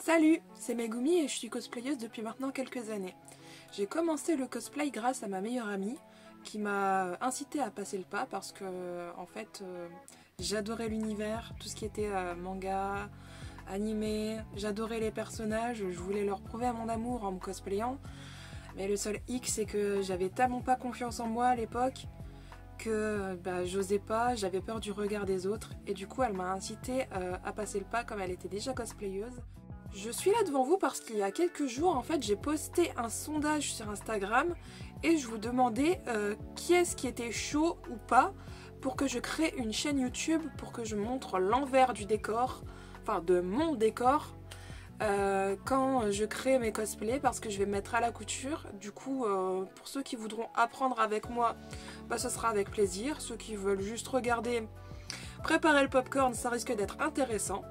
Salut, c'est Megumi et je suis cosplayeuse depuis maintenant quelques années. J'ai commencé le cosplay grâce à ma meilleure amie qui m'a incité à passer le pas parce que en fait j'adorais l'univers, tout ce qui était manga, animé, j'adorais les personnages, je voulais leur prouver à mon amour en me cosplayant. Mais le seul hic c'est que j'avais tellement pas confiance en moi à l'époque que j'osais pas, j'avais peur du regard des autres et du coup elle m'a incité à passer le pas comme elle était déjà cosplayeuse. Je suis là devant vous parce qu'il y a quelques jours en fait j'ai posté un sondage sur Instagram et je vous demandais qui est-ce qui était chaud ou pas pour que je crée une chaîne YouTube pour que je montre l'envers du décor, enfin de mon décor quand je crée mes cosplays parce que je vais me mettre à la couture. Du coup pour ceux qui voudront apprendre avec moi, ce sera avec plaisir. Ceux qui veulent juste regarder, préparer le popcorn, ça risque d'être intéressant.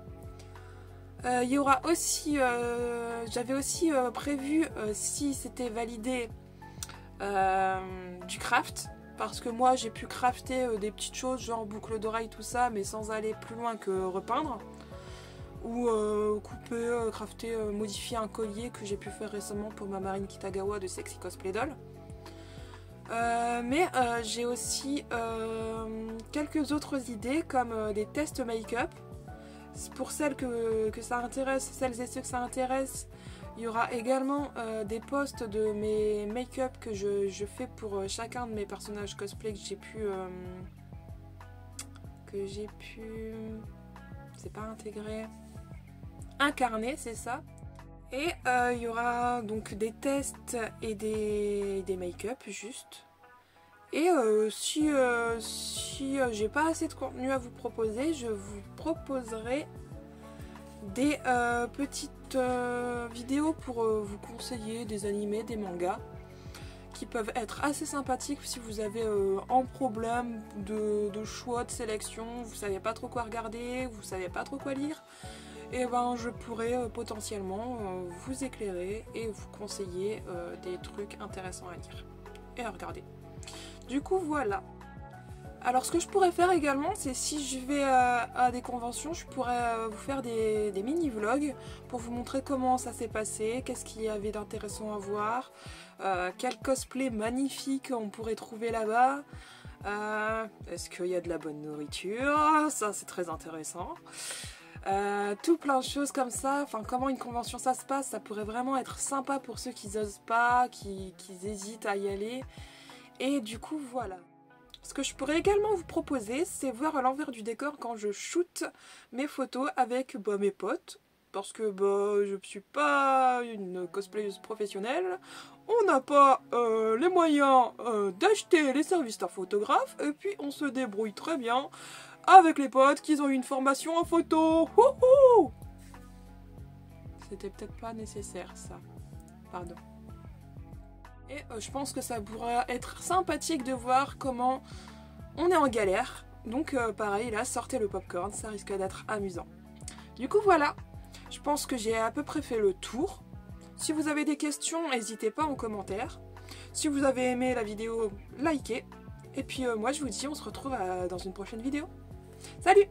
Il y aura aussi, j'avais aussi prévu, si c'était validé, du craft. Parce que moi j'ai pu crafter des petites choses genre boucle d'oreille tout ça, mais sans aller plus loin que repeindre. Ou couper, crafter, modifier un collier que j'ai pu faire récemment pour ma Marine Kitagawa de Sexy Cosplay Doll. Mais j'ai aussi quelques autres idées comme des tests make-up. Pour celles que ça intéresse, celles et ceux que ça intéresse, il y aura également des posts de mes make-up que je fais pour chacun de mes personnages cosplay que j'ai pu c'est pas intégré, incarner, c'est ça. Et il y aura donc des tests et des make-up juste. Et si j'ai pas assez de contenu à vous proposer, je vous proposerai des petites vidéos pour vous conseiller des animés, des mangas qui peuvent être assez sympathiques si vous avez un problème de choix, de sélection, vous savez pas trop quoi regarder, vous savez pas trop quoi lire. Et je pourrais potentiellement vous éclairer et vous conseiller des trucs intéressants à lire et à regarder. Du coup voilà. Alors ce que je pourrais faire également, c'est si je vais à des conventions, je pourrais vous faire des mini-vlogs pour vous montrer comment ça s'est passé, qu'est-ce qu'il y avait d'intéressant à voir, quel cosplay magnifique on pourrait trouver là-bas, est-ce qu'il y a de la bonne nourriture, ça c'est très intéressant. Tout plein de choses comme ça, enfin comment une convention ça se passe, ça pourrait vraiment être sympa pour ceux qui n'osent pas, qui hésitent à y aller. Et du coup voilà. Ce que je pourrais également vous proposer, c'est voir à l'envers du décor quand je shoot mes photos avec mes potes. Parce que je ne suis pas une cosplayeuse professionnelle. On n'a pas les moyens d'acheter les services d'un photographe. Et puis on se débrouille très bien avec les potes qui ont eu une formation en photo. Wouhou! C'était peut-être pas nécessaire ça. Pardon. Et je pense que ça pourra être sympathique de voir comment on est en galère. Donc pareil, là, sortez le popcorn, ça risque d'être amusant. Du coup, voilà. Je pense que j'ai à peu près fait le tour. Si vous avez des questions, n'hésitez pas en commentaire. Si vous avez aimé la vidéo, likez. Et puis moi, je vous dis, on se retrouve dans une prochaine vidéo. Salut!